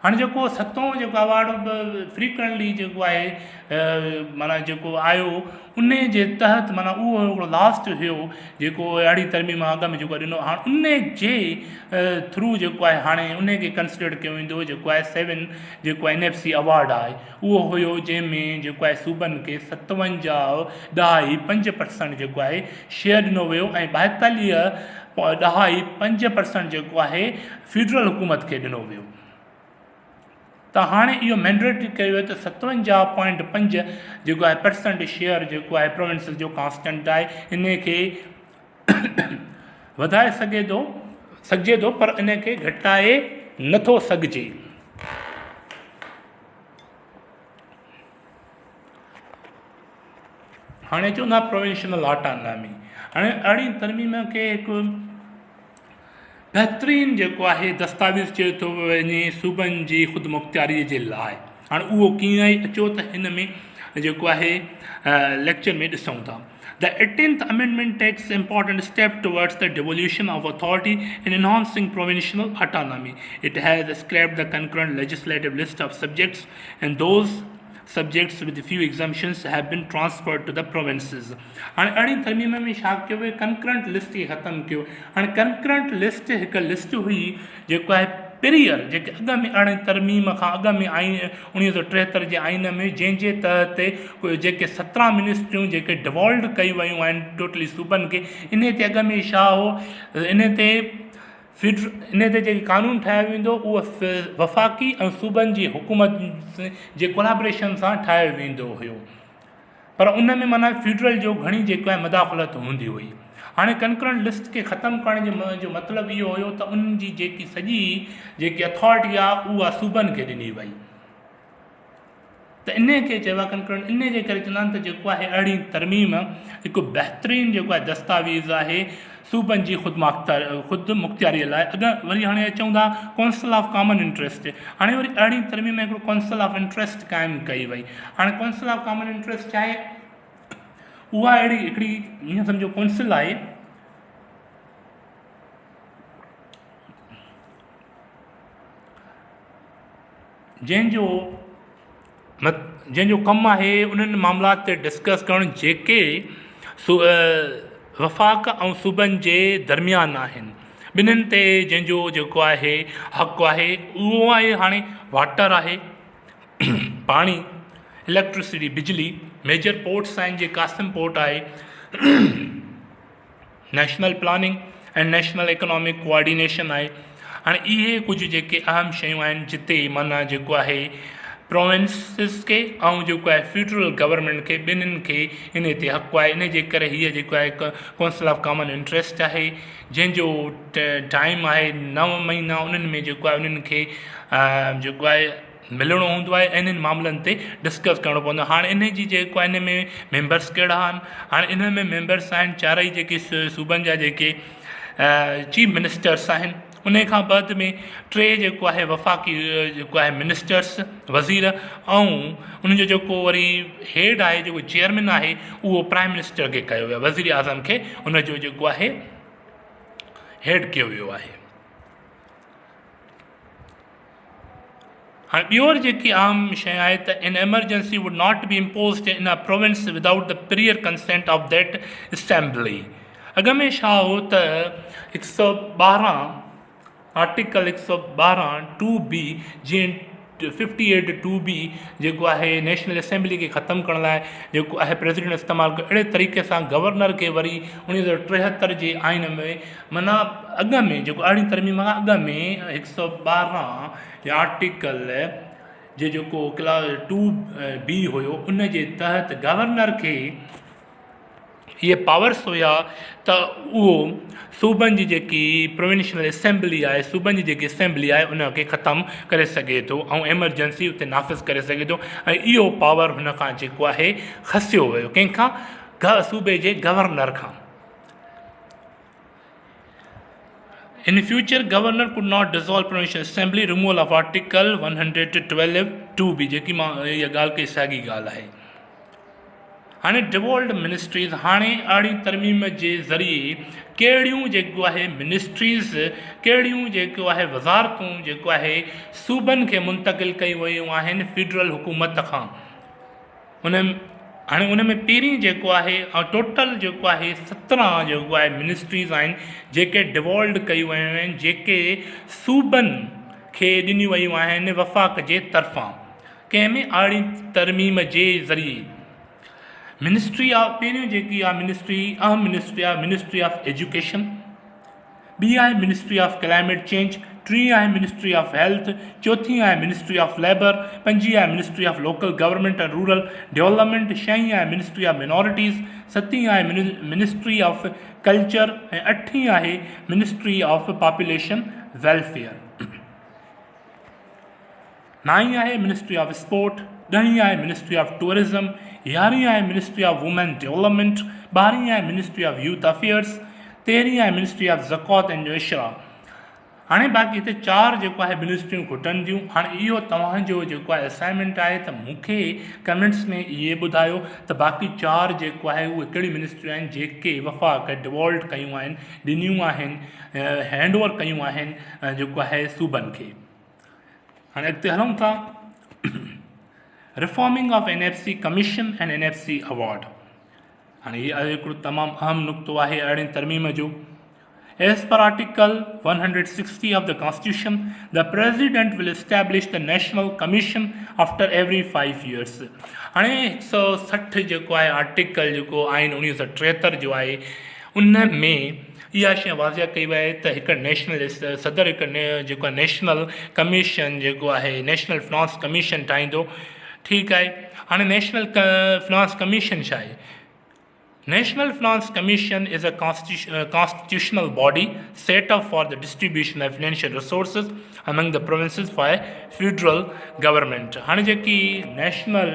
हाणे जेको 7हों जेको अवार्ड फ्रीक्वेंटली जेको आहे माना जेको आयो उन जे तहत माना उहो हिकिड़ो लास्ट हुयो जेको अहिड़ी तरमीम अॻ में जेको ॾिनो हाणे उन जे थ्रू जेको आहे हाणे उन खे कंसिडर कयो वेंदो जेको आहे 7 जेको NFC अवार्ड आहे उहो हुयो जंहिंमें जेको आहे सूबनि खे 57.5% जेको आहे शेयर ॾिनो वियो ऐं 42.5% जेको आहे फेडरल हुकूमत खे ॾिनो वियो। त हाणे इहो मैंडेटरी कयो वियो त 57.5 जेको आहे % शेयर जेको आहे प्रोविंसिस जो कांस्टेंट आहे इन खे वधाए सघिजे थो पर इन खे घटाए नथो सघिजे। हाणे चवंदा प्रोविंशनल ऑटोनॉमी हाणे अरिड़हीं तरमीम खे हिकु बहितरीन जेको आहे दस्तावेज़ चयो थो वञे सूबनि जी ख़ुदमुख़्तियारीअ जे लाइ। हाणे उहो कीअं ई अचो त हिन में जेको आहे लेक्चर में ॾिसूं था। The 18th Amendment takes important step towards the devolution of authority in enhancing provincial autonomy. It has scrapped the concurrent legislative list of subjects and those subjects with few exemptions have been transferred to the provinces। हाणे अरिड़हीं तरमीम में छा कयो वियो concurrent list खे ख़तमु कयो। हाणे कंकरेंट लिस्ट हिकु लिस्ट हुई जेको आहे पीरियर जेके अॻ में अरिड़हीं तरमीम खां अॻ में 1973 जे आइन में जंहिंजे तहत जेके 17 मिनिस्ट्रियूं जेके डिवॉल्व कई वियूं आहिनि टोटली सूबनि खे इन ते अॻ में छा हो इन ते जेके कानून ठाहियो वेंदो उहो वफ़ाक़ी ऐं सूबनि जी हुकूमत जे कोलाब्रेशन सां ठाहियो वेंदो हुयो पर उन में माना फेडरल जो घणी जेको आहे मदाख़लत हूंदी हुई। हाणे कंकरेंट लिस्ट खे ख़तमु करण जो मतिलबु इहो हुयो त उन जी जेकी सॼी जेकी अथॉरिटी आहे उहा सूबनि खे ॾिनी वई त इन खे चइबो आहे कंकरेंट। इन जे करे चवंदा आहिनि त जेको आहे अरिड़हीं तरमीम हिकु बहितरीनु जेको आहे दस्तावेज़ आहे सूबनि जी ख़ुदि मुख़्तियारीअ लाइ। अगरि वरी हाणे अचूं था काउंसिल ऑफ कॉमन इंट्रस्ट, हाणे वरी 18वीं तरमीम में हिकिड़ो काउंसिल ऑफ इंट्रस्ट क़ाइमु कई वई। हाणे काउंसिल ऑफ कॉमन इंट्रस्ट छा आहे? उहा अहिड़ी हिकिड़ी ईअं सम्झो काउंसिल आहे जंहिंजो कमु आहे उन्हनि मामलात ते डिस्कस करणु जेके वफ़ाक़ ऐं सूबनि जे दरमियान आहिनि, ॿिन्हिनि ते जंहिंजो जेको आहे हक़ु आहे उहो आहे हाणे वाटर आहे, पाणी, इलेक्ट्रिसिटी बिजली, मेजर पोर्ट्स आहिनि जीअं कासिम पोर्ट आहे, नेशनल प्लानिंग ऐं नेशनल इकोनॉमिक कोऑर्डिनेशन आहे। हाणे इहे कुझु जेके अहम शयूं आहिनि जिते माना जेको आहे प्रोविंसिस खे ऐं जेको आहे फेडरल गवर्नमेंट खे ॿिन्हिनि खे इन ते हक़ु आहे। इन जे करे हीअ जेको आहे काउंसिल ऑफ कॉमन इंट्रस्ट आहे जंहिंजो टाइम आहे 9 महीना, उन्हनि में जेको आहे उन्हनि खे जेको आहे मिलणो हूंदो आहे, इन्हनि मामलनि ते डिस्कस करिणो पवंदो आहे। हाणे इन जी जेको आहे इन में मेंबर्स कहिड़ा आहिनि? हाणे इन में मेंबर्स आहिनि चारई जेके सूबनि जा जेके चीफ मिनिस्टर्स आहिनि, उन खां बाद में 3 जेको आहे वफ़ाक़ी जेको आहे मिनिस्टर्स वज़ीर, ऐं उनजो जेको वरी हेड आहे जेको चेयरमैन आहे उहो प्राइम मिनिस्टर खे कयो वियो आहे, वज़ीर आज़म खे उनजो जेको आहे हेड कयो वियो आहे। हाणे ॿियों जेकी आम शइ आहे त in emergency would not be imposed इन अ province without the prior consent of that assembly. अॻ में छा हो त 112 आर्टिकल 112 2B जीअं 58 2B जेको आहे नेशनल असेंबली खे ख़तमु करण लाइ जेको आहे प्रेसिडेंट इस्तेमालु कयो, अहिड़े तरीक़े सां गवर्नर खे वरी 1973 जे आइन में माना अॻ में जेको 18वीं तरमीम खां अॻ में 112 जे आर्टिकल जे जेको क्लास 2B हुयो उन जे तहत गवर्नर खे इहे पावर्स हुया त उहो सूबनि जी जेकी प्रोविंशियल असेंबली आहे, सूबनि जी जेकी असेंबली आहे उनखे ख़तमु करे सघे थो ऐं एमरजेंसी उते नाफ़िज़ करे सघे थो। ऐं इहो पावर हुन खां जेको आहे खसियो वियो कंहिंखां? सूबे जे गवर्नर खां। In future, governor could not dissolve provincial assembly, removal of article 112 2B जेकी मां इहा ॻाल्हि कई साॻी ॻाल्हि आहे। हाणे डिवॉल्ड मिनिस्ट्रीज़, हाणे 18वीं तरमीम जे ज़रिए कहिड़ियूं जेको आहे मिनिस्ट्रीज़, कहिड़ियूं जेको आहे वज़ारतूं जेको आहे सूबनि खे मुंतक़िल कई वियूं आहिनि फेडरल हुकूमत खां। हाणे उन में पहिरीं जेको आहे टोटल जेको आहे 17 जेको आहे मिनिस्ट्रीज़ आहिनि जेके डिवॉल्ड कयूं वियूं आहिनि, जेके सूबनि खे ॾिनियूं वियूं आहिनि वफ़ाक़ जे तरफ़ां। कंहिंमें 18वीं तरमीम जे ज़रिए मिनिस्ट्री ऑफ पहिरियों जेकी आहे मिनिस्ट्री ऑफ एजुकेशन, ॿी आहे ministry of climate change, T आहे मिनिस्ट्री ऑफ हेल्थ, चौथी आहे मिनिस्ट्री ऑफ लेबर, पंजी आहे ministry of local government and rural development, छहीं आहे मिनिस्ट्री ऑफ मिनॉरिटीज़, सतीं आहे मिनिस्ट्री ऑफ कल्चर ऐं अठी आहे मिनिस्ट्री ऑफ पॉपुलेशन वेलफेयर, 9 आहे मिनिस्ट्री ऑफ स्पोर्ट, 10 आहे मिनिस्ट्री ऑफ टूरिज़म, 11 आहे मिनिस्ट्री ऑफ वुमेन डेवलपमेंट, 12 आहे मिनिस्ट्री ऑफ यूथ अफेयर्स, 13 आहे मिनिस्ट्री ऑफ ज़कात एंड इशरा। हाणे बाक़ी हिते 4 जेको आहे मिनिस्ट्रियूं घुटनि थियूं। हाणे इहो तव्हांजो जेको आहे असाइनमेंट आहे त मूंखे कमेंट्स में इहे ॿुधायो त बाक़ी 4 जेको आहे उहे कहिड़ियूं मिनिस्ट्रियूं आहिनि जेके वफ़ाक़ डिवॉल्ट कयूं आहिनि, ॾिनियूं आहिनि, हैंडओवर कयूं आहिनि जेको आहे सूबनि खे। हाणे अॻिते हलूं था reforming of NFC commission and NFC award. हाणे हीअ हिकिड़ो तमामु अहम नुक़्तो आहे 18वीं तरमीम जो। As per Article 160 of the Constitution, the President will establish the National Commission after every 5 years. हाणे 160 जेको आहे आर्टिकल जेको आइन 1973 जो आहे उन में इहा शइ वाज़िया कई वई आहे त हिकु नेशनल सदर हिकु जेको आहे नेशनल कमीशन जेको आहे नेशनल फिनांस कमीशन ठाहींदो। ठीकु आहे। हाणे नेशनल फिनांस कमीशन छा आहे? National Finance Commission is a constitutional body set up for the distribution of financial resources among the provinces by federal government. हाणे जेकी national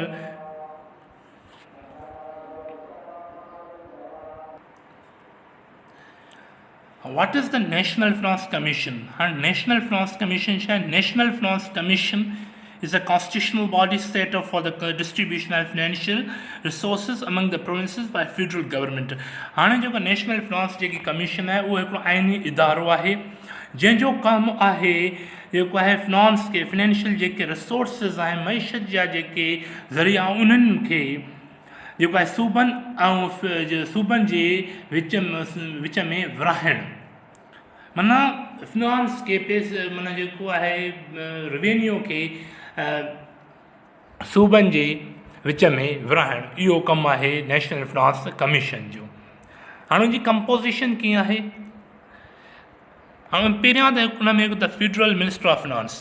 What is the National Finance Commission? National Finance Commission National Finance Commission is a constitutional body set up for the distribution of financial resources among the provinces by federal government. हाणे जेको national finance जेकी commission आहे उहो हिकिड़ो आइनी इदारो आहे जंहिंजो कमु आहे जेको आहे फिनांस खे फिनेंशियल जेके रिसोर्सिस आहिनि मईशत जा जेके ज़रिया उन्हनि खे जेको आहे सूबनि जे विच में विराइणु माना फिनांस के पैसे माना जेको आहे रेवेन्यू खे सूबनि जे विच में विराइणु इहो कमु आहे नेशनल फिनांस कमीशन जो। हाणे हुनजी कंपोज़िशन कीअं आहे? हाणे पहिरियां त हुन में the federal minister of finance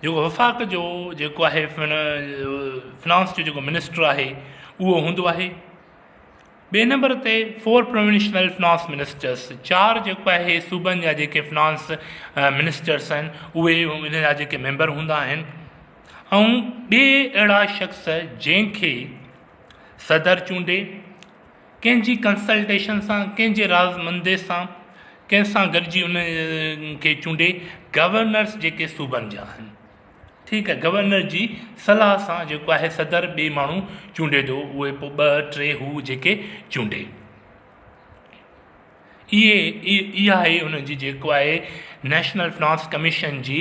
जेको वफ़ाक़ जो जेको आहे फिनांस जो जेको मिनिस्टर आहे उहो हूंदो आहे। ॿिए नंबर ते 4 प्रोविंशियल फिनांस मिनिस्टर्स, 4 जेको आहे सूबनि जा जेके फिनांस मिनिस्टर्स आहिनि उहे इन जा जेके मेंबर हूंदा आहिनि। ऐं ॿिए अहिड़ा शख़्स जंहिंखे सदर चूंडे कंहिंजी कंसल्टेशन सां कंहिंजे राज़मंदे सां कंहिंसां गॾिजी उन खे चूंडे गवर्नर्स जेके सूबनि जा आहिनि। ठीकु आहे, गवर्नर जी सलाह सां जेको आहे सदर ॿिए माण्हू चूंडे थो उहे पोइ 2-3 हू जेके चूंडे। इहा आहे उनजी जेको आहे नेशनल फिनांस कमीशन जी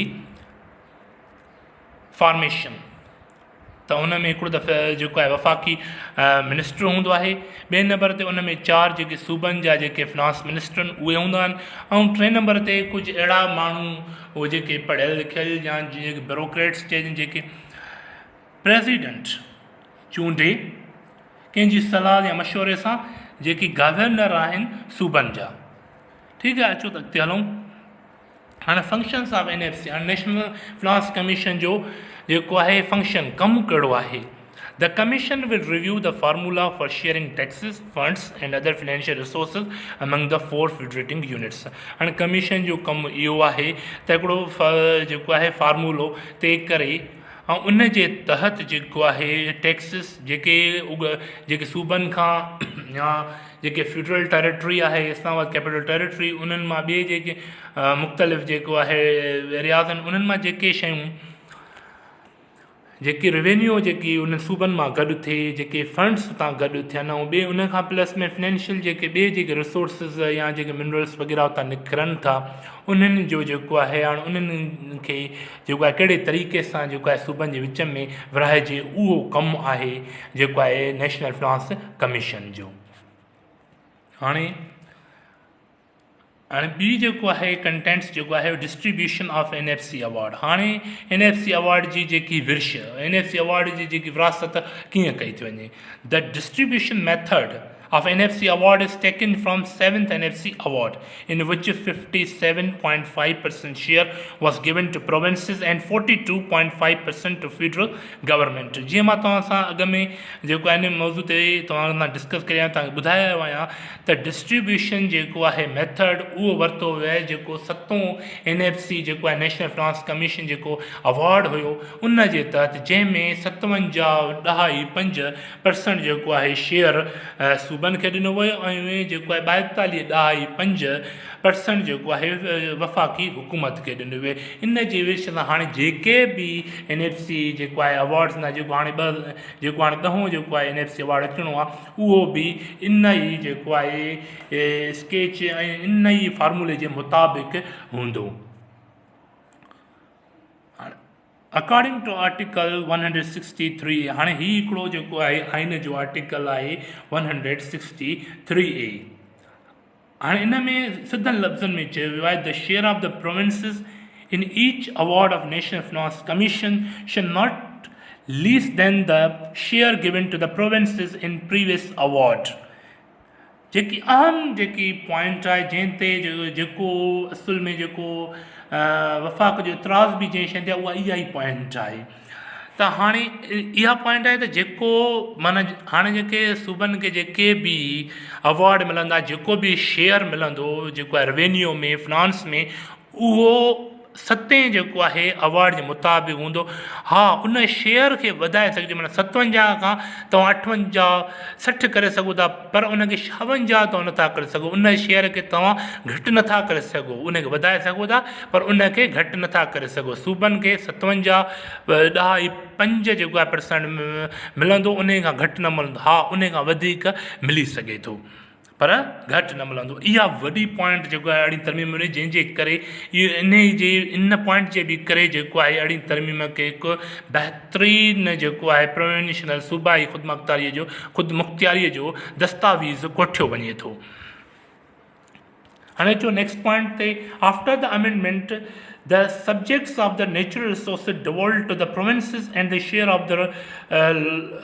फॉर्मेशन। त उन में हिकिड़ो दफ़ो जेको आहे वफ़ाक़ी मिनिस्टर हूंदो आहे। ॿिए नंबर ते उन में 4 जेके सूबनि जा जेके फिनांस मिनिस्टर आहिनि उहे हूंदा आहिनि। ऐं 3 नंबर ते कुझु अहिड़ा माण्हू उहे जेके पढ़ियल लिखियल या जेके ब्यूरोक्रेट्स चइनि जेके प्रेसिडेंट चूंडे कंहिंजी सलाह या मशवरे सां जेके गवर्नर आहिनि सूबनि जा। ठीकु आहे, अचो त अॻिते हलूं। हाणे functions of NFC national finance commission जो जेको आहे फंक्शन कमु कहिड़ो आहे? The commission will review the formula for sharing taxis funds and other financial resources among the 4 federating units. हाणे कमीशन जो कमु इहो आहे त हिकिड़ो जेको आहे फार्मूलो तय करे ऐं उन जे तहत जेको आहे टैक्सिस जेके सूबनि खां या जेके फेडरल टेरिटरी आहे इस्लामाबाद कैपिटल टेरिटरी उन्हनि मां ॿिए जेके मुख़्तलिफ़ जेको आहे एरियाज़ आहिनि उन्हनि मां जेके शयूं जेकी रेवेन्यू जेकी उन सूबनि मां गॾु थिए जेके फंड्स उतां गॾु थियनि ऐं ॿिए उन खां प्लस में फिनेंशियल जेके ॿिए जेके रिसोर्सिस या जेके मिनरल्स वग़ैरह उतां निकिरनि था उन्हनि जो जेको आहे हाणे उन्हनि खे जेको आहे कहिड़े तरीक़े सां जेको आहे सूबनि जे विच में विराइजे उहो कमु आहे जेको आहे नेशनल फिनांस कमीशन जो। हाणे ॿी जेको आहे कंटेंट्स जेको आहे डिस्ट्रीब्यूशन ऑफ NFC अवॉर्ड। हाणे NFC अवॉर्ड जी जेकी विर्श NFC अवॉर्ड जी जेकी विरासत कीअं कई थी वञे? The distribution method of NFC award is taken from 7th NFC award, in which 57.5% share was given to provinces and 42.5% to federal government। जीअं मां तव्हां सां अॻ में जेको आहे मौज़ू ते तव्हां सां डिस्कस करियां तव्हांखे ॿुधायो आहियां त डिस्ट्रीब्यूशन जेको आहे मेथड उहो वरितो वियो आहे जेको 7हों NFC जेको आहे नेशनल फिनांस कमीशन जेको अवॉर्ड हुयो उन जे तहत जंहिंमें 57.5% जेको आहे शेयर सूबनि खे ॾिनो वियो ऐं जेको आहे 42.5% जेको आहे वफ़ाक़ी हुकूमत खे ॾिनो वियो। इन जी विच सां हाणे जेके बि NFC जेको आहे अवॉर्ड्स न जेको हाणे 10हों जेको आहे NFC अवॉर्ड अचिणो आहे उहो बि इन ई जेको आहे स्केच ऐं इन ई फार्मूले जे मुताबिक़ हूंदो। अकॉर्डिंग टू आर्टिकल 163 हाणे ही हिकिड़ो जेको आहे आइन जो आर्टिकल आहे 163A। हाणे इन में सिधनि लफ़्ज़नि में चयो वियो आहे the share of the provinces in each award of national finance commission should not least than the share given to the provinces in previous award। जेकी अहम जेकी पॉइंट आहे जंहिं ते जेको असुल में जेको वफ़ाक़ जो इतराज़ बि जंहिं शइ ते उहा इहा ई पॉइंट आहे त हाणे इहा पॉइंट आहे त जेको माना हाणे जेके सूबनि खे जेके बि अवॉर्ड मिलंदा जेको बि शेयर मिलंदो जेको आहे रेवेन्यू में फिनांस में उहो सतें जेको आहे अवार्ड जे मुताबिक़ हूंदो। हा, उन शेयर खे वधाए सघिजे, माना 57 खां तव्हां 58 60 करे सघो था, पर उनखे 56 तव्हां नथा करे सघो। उन शेयर खे तव्हां घटि नथा करे सघो, उनखे वधाए सघो था पर उनखे घटि नथा करे सघो। सूबनि खे 57.5 जेको आहे % मिलंदो, उन खां घटि न मिलंदो। हा, उन खां वधीक मिली सघे थो पर घटि न मिलंदो। इहा वॾी पॉइंट जेको आहे अहिड़ी तरमीम में, जंहिंजे करे इन पॉइंट जे बि करे जेको आहे अहिड़ी तरमीम खे हिकु बहितरीनु जेको आहे प्रोविंशनल सूबाई ख़ुदि मुख़्तियारीअ जो दस्तावेज़ कोठियो वञे थो। हाणे अचो नेक्स्ट पॉइंट ते। After the amendment the subjects of the natural resources devolved to the provinces and the share of the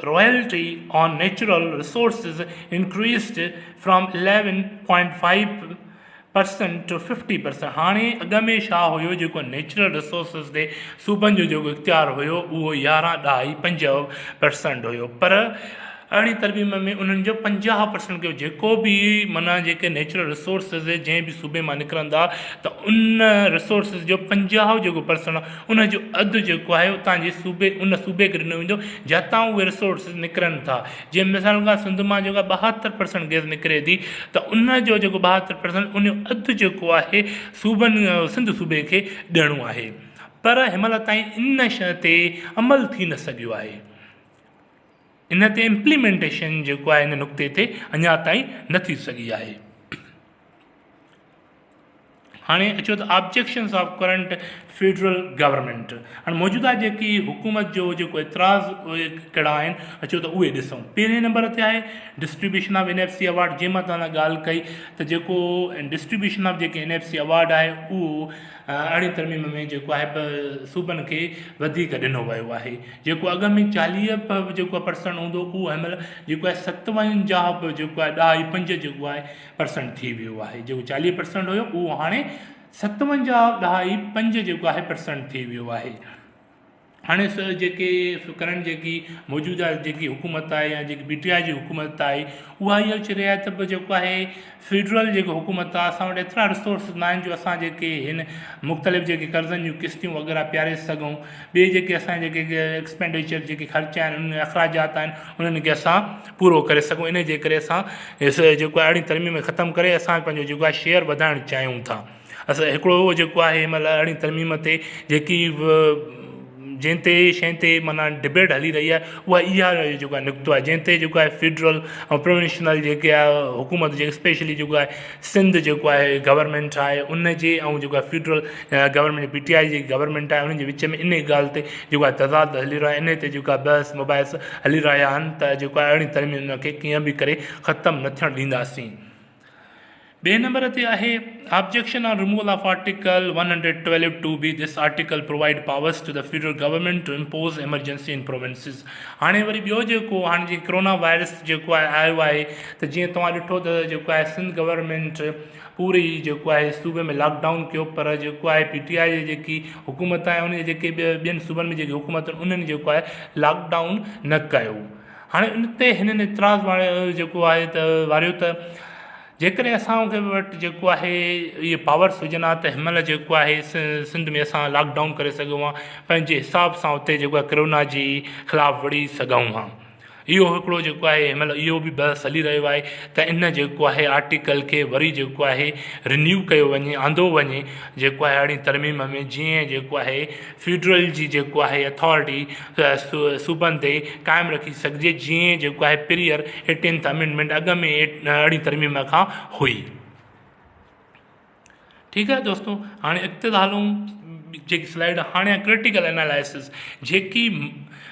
royalty on natural resources increased from 11.5% to 50%। हाणे अॻ में छा हुयो, जेको नेचुरल रिसोर्सिस ते सूबनि जो जेको इख्तियार हुयो उहो 11.5% हुयो, पर अहिड़ी तरमीम में उन्हनि जो 50% कयो। जेको बि माना जेके नेचुरल रिसोर्सिस जंहिं बि सूबे मां निकिरंदा त उन रिसोर्सिस जो 50 जेको % उनजो अधु जेको आहे उतां जे उन सूबे खे ॾिनो वेंदो जितां उहे रिसोर्सिस निकिरनि था। जीअं मिसाल खां सिंध मां जेका 72% गैस निकिरे थी, त उनजो जेको 72% उन अधु जेको आहे सिंध सूबे खे ॾियणो आहे, पर हिनमहिल ताईं इन शइ ते अमल थी न सघियो आहे। इन ते इम्प्लीमेंटेशन जेको आहे इन नुक़्ते ते अञा ताईं न थी सघी आहे। हाणे अचो त objections of current federal government. हाणे मौजूदा जेकी हुकूमत जो जेको एतिराज़ कहिड़ा आहिनि, अचो त उहे ॾिसूं। पहिरें नंबर ते आहे डिस्ट्रीब्यूशन ऑफ NFC अवार्ड। जंहिं मां तव्हां ॻाल्हि कई त जेको डिस्ट्रीब्यूशन ऑफ जेके NFC अवार्ड आहे उहो अहिड़ी तरमीम में जेको आहे सूबनि खे वधीक ॾिनो वियो आहे। जेको अॻ में 40 जेको % हूंदो, उहो हिनमहिल जेको आहे 57 जेको आहे 0.5 जेको आहे % थी वियो आहे। जेको 40% हुयो उहो हाणे 57.5 जेको आहे % थी वियो आहे। हाणे जेके करंट जेकी मौजूदा जेकी हुकूमत आहे या जेकी BTI जी हुकूमत आहे, उहा इहा चई रहिया त जेको आहे फेडरल जेको हुकूमत आहे, असां वटि एतिरा रिसोर्सिस न आहिनि जो असां जेके हिन मुख़्तलिफ़ जेके कर्ज़नि जूं किस्तियूं वग़ैरह पियारे सघूं। ॿिए जेके असांजे जेके एक्सपेंडिचर जेके ख़र्च आहिनि, उन अख़राजात आहिनि, उन्हनि खे असां पूरो करे सघूं। इन जे करे असां जेको आहे अहिड़ी तरमीम ख़तमु करे असां पंहिंजो जेको आहे शेयर वधाइणु चाहियूं था। असां हिकिड़ो जेको आहे हिनमहिल अहिड़ी तरमीम ते जेकी जंहिं ते शइ ते माना डिबेट हली रही आहे, उहा इहा जेको आहे निकितो आहे, जंहिं ते जेको आहे फेडरल ऐं प्रोविंशनल जेके आहे हुकूमत जेके स्पेशली जेको आहे सिंध जेको आहे गवर्नमेंट आहे उन जे ऐं जेको आहे फेडरल गवर्नमेंट BTI जी गवर्नमेंट आहे, उन्हनि जे विच में इन ॻाल्हि ते जेको आहे तज़ाद हली रहियो आहे। इन ते जेको आहे बहस मुबाहिस हली रहिया आहिनि त जेको आहे अहिड़ी तरमीम खे कीअं बि करे ख़तमु न थियणु ॾींदासीं। ॿिए नंबर ते आहे objection on removal of article 112(2)(b). This article provide powers to the federal government to impose emergency in provinces. हाणे वरी ॿियो जेको हाणे जीअं कोरोना वायरस जेको आहे आयो आहे, त जीअं तव्हां ॾिठो त जेको आहे सिंध गवर्नमेंट पूरी जेको आहे सूबे में लॉकडाउन कयो, पर जेको आहे PTI जी जेकी हुकूमत आहे उन जेके ॿियनि सूबनि में जेकी हुकूमत आहिनि उन्हनि जेको आहे लॉकडाउन न कयो। हाणे इन ते हिननि एतिराज़ जेको आहे त वारियो त जेकॾहिं असांखे वटि जेको आहे इहे पावर्स हुजनि हा त हिनमहिल जेको आहे सिंध में असां लॉकडाउन करे सघूं हा, पंहिंजे हिसाब सां उते जेको आहे कोरोना जी ख़िलाफ़ु वड़ी सघूं हा। इहो हिकिड़ो जेको आहे हिनमहिल इहो बि बहस हली रहियो आहे त इन जेको आहे आर्टिकल खे वरी जेको आहे रिन्यू कयो वञे, आंदो वञे जेको आहे अहिड़ी तरमीम में, जीअं जेको आहे फेडरल जी जेको आहे अथॉरिटी सूबनि ते क़ाइमु रखी सघिजे, जीअं जेको आहे पीरियर 18th अमेंडमेंट अॻ में अहिड़ी तरमीम खां हुई। ठीकु आहे दोस्तों, हाणे अॻिते था हलूं। जेकी स्लाइड हाणे क्रिटिकल एनालिसिस, जेकी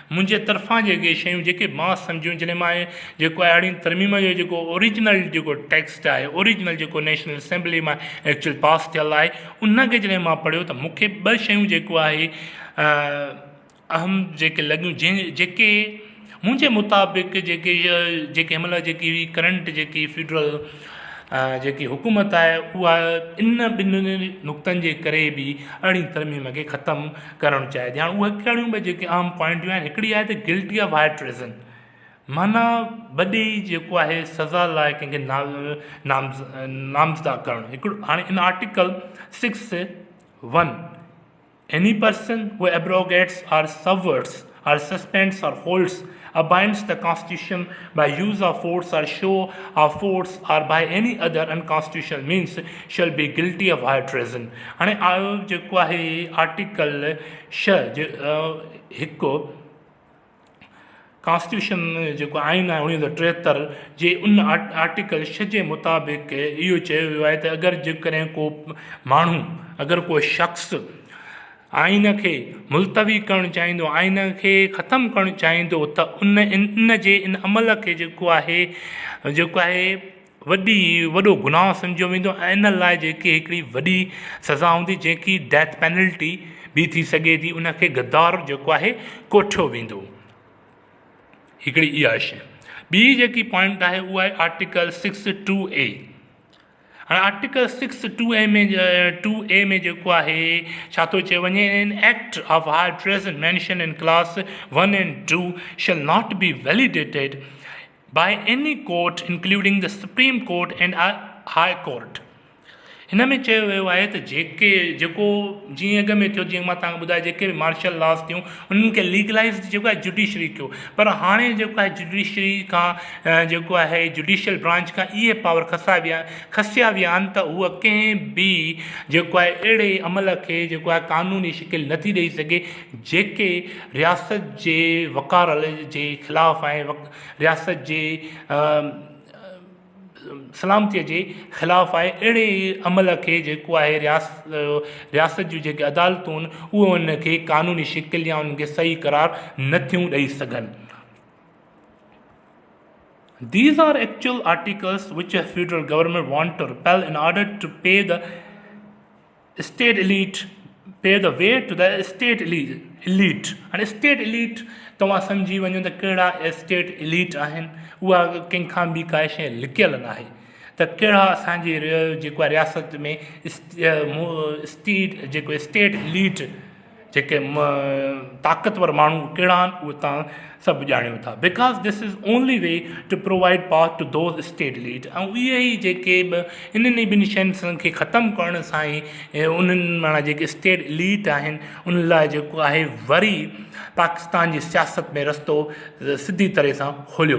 मुंहिंजे तरफ़ां जेके शयूं जेके मां सम्झियूं, जॾहिं मां जेको आहे अहिड़ी तरमीम जो जेको ओरिजिनल जेको टेक्स्ट आहे, ओरिजिनल जेको नेशनल असेंबली मां एक्चुअल पास थियल आहे, उनखे जॾहिं मां पढ़ियो त मूंखे ॿ शयूं जेको आहे अहम जेके लॻियूं, जेके मुंहिंजे मुताबिक़ जेके हिनमहिल जेकी करंट जेकी फेडरल जेकी हुकूमत आहे उहा इन ॿिनि नुक़्तनि जे करे बि अहिड़ी तरमीम खे ख़तमु करणु चाहे थी। हाणे उहे कहिड़ियूं बि जेके आम पॉइंटियूं आहिनि, हिकिड़ी आहे त गिल्टी ऑफ हाई ट्रेज़न, माना वॾी जेको आहे सज़ा लाइ कंहिंखे नामज़दा करणु। हिकिड़ो हाणे in article 6(1) Any person who abrogates or subverts or suspends or holds abinds the Constitution by use of force or show of force or by any other unconstitutional means shall be guilty of high treason. हाणे आयो जेको आहे article 6 constitution जेको आइन आहे 1973 जे उन article 6 जे मुताबिक़ इहो चयो वियो आहे त अगरि जेकॾहिं को माण्हू अगरि को शख़्स आइन खे मुलतवी करणु चाहींदो आइन खे ख़तमु करणु चाहींदो त इन जे इन अमल खे जेको आहे वॾो गुनाह सम्झियो वेंदो ऐं इन लाइ जेकी हिकिड़ी वॾी सज़ा हूंदी जेकी डेथ पेनल्टी बि थी सघे थी उनखे गद्दार जेको आहे कोठियो वेंदो हिकिड़ी इहा शइ ॿी जेकी पॉइंट आहे उहा आहे आर्टिकल 6(2)A हाणे आर्टिकल 6(2)A में जेको आहे छा थो चयो वञे an act of high treason mention in clause 1 and 2 shall not be validated by any court including the Supreme Court and High Court. हिन में चयो वियो आहे त जेको जीअं अॻ में थियो जीअं मां तव्हांखे ॿुधायो जेके बि मार्शल लॉस थियूं उन्हनि खे लीगलाइज़ जेको आहे जुडिशरी कयो पर हाणे जेको आहे जुडिशरी खां जेको आहे जुडिशियल ब्रांच खां इहे पावर खसिया विया आहिनि त उहा कंहिं बि जेको आहे अहिड़े अमल खे जेको आहे कानूनी शिकिल नथी ॾेई सघे जेके रियासत जे वकार जे ख़िलाफ़ु आहे रियासत जे सलामतीअ जे ख़िलाफ़ु आहे अहिड़े अमल खे जेको आहे रियासत जूं जेके अदालतूं आहिनि उहे उनखे कानूनी शिकिल या उनखे सही करार नथियूं ॾेई सघनि. These are actual articles which the federal government want to repeal in order to pave the way to the state elite. And state elite तव्हां सम्झी वञो त कहिड़ा स्टेट एलीट आहिनि उहा कंहिंखां बि का शइ लिकियल न आहे त कहिड़ा असांजे जेको आहे रियासत में स्टेट एलीट जेके ताक़तवर माण्हू कहिड़ा आहिनि उहे तव्हां सभु ॼाणियो था because this is only way to provide power to those state elite ऐं इहे ई जेके इन्हनि ॿिनि शयुनि खे ख़तमु करण सां ई उन्हनि माना जेके स्टेट एलीट आहिनि उन लाइ जेको आहे वरी पाकिस्तान जी सियासत में रस्तो सिधी तरह सां खोली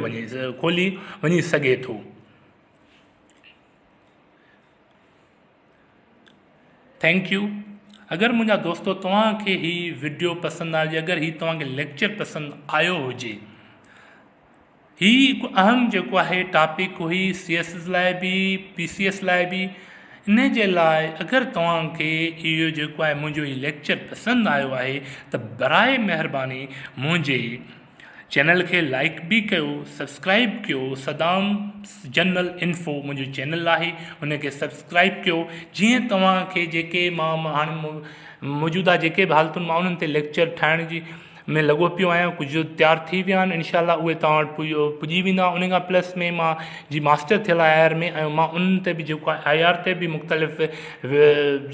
वञी सघे थो. Thank U. अगर मुंहिंजा दोस्तो तव्हांखे ही वीडियो पसंदि आहे अगरि ही तव्हांखे लेक्चर पसंदि आयो हुजे ही हिकु अहम जेको आहे टॉपिक हुई CS लाइ बि PCS लाइ बि इन जे लाइ अगरि तव्हांखे इहो जेको आहे मुंहिंजो ही लेक्चर पसंदि आयो आहे त बराए महिरबानी मुंहिंजे चैनल खे लाइक बि कयो सब्सक्राइब कयो सदाम जनरल इन्फो मुंहिंजो चैनल आहे उनखे सब्सक्राइब कयो जीअं तव्हांखे जेके मां हाणे मौजूदा जेके बि हालतुनि मां उन्हनि ते लेक्चर ठाहिण जी में लॻो पियो आहियां कुझु तयारु थी विया आहिनि इनशाला उहे तव्हां वटि पुॼी वेंदा उन खां प्लस में मां जी मास्टर थियल आहे IR में ऐं मां उन्हनि ते बि जेको आहे IR ते बि मुख़्तलिफ़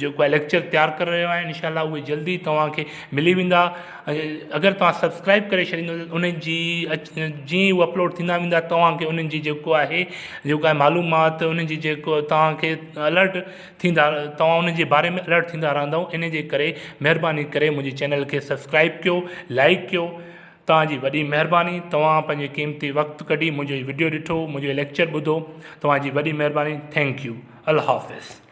जेको आहे लेक्चर तयारु करे रहियो आहियां इनशाला उहे जल्दी तव्हांखे मिली वेंदा अगरि तव्हां सब्सक्राइब करे छॾींदो उन्हनि जी जीअं उहे अपलोड थींदा वेंदा तव्हांखे उन्हनि जी जेको आहे मालूमात उन्हनि जी जेको तव्हांखे अलर्ट थींदा तव्हां उन्हनि जे बारे में अलर्ट थींदा रहंदव इन जे करे महिरबानी करे मुंहिंजे चैनल खे सब्सक्राइब कयो लाइक कयो तव्हांजी वॾी महिरबानी तव्हां पंहिंजे क़ीमती वक़्तु कढी मुंहिंजो वीडियो ॾिठो मुंहिंजो लेक्चर ॿुधो तव्हांजी वॾी महिरबानी थैंक यू अल्लाह हाफ़िज़.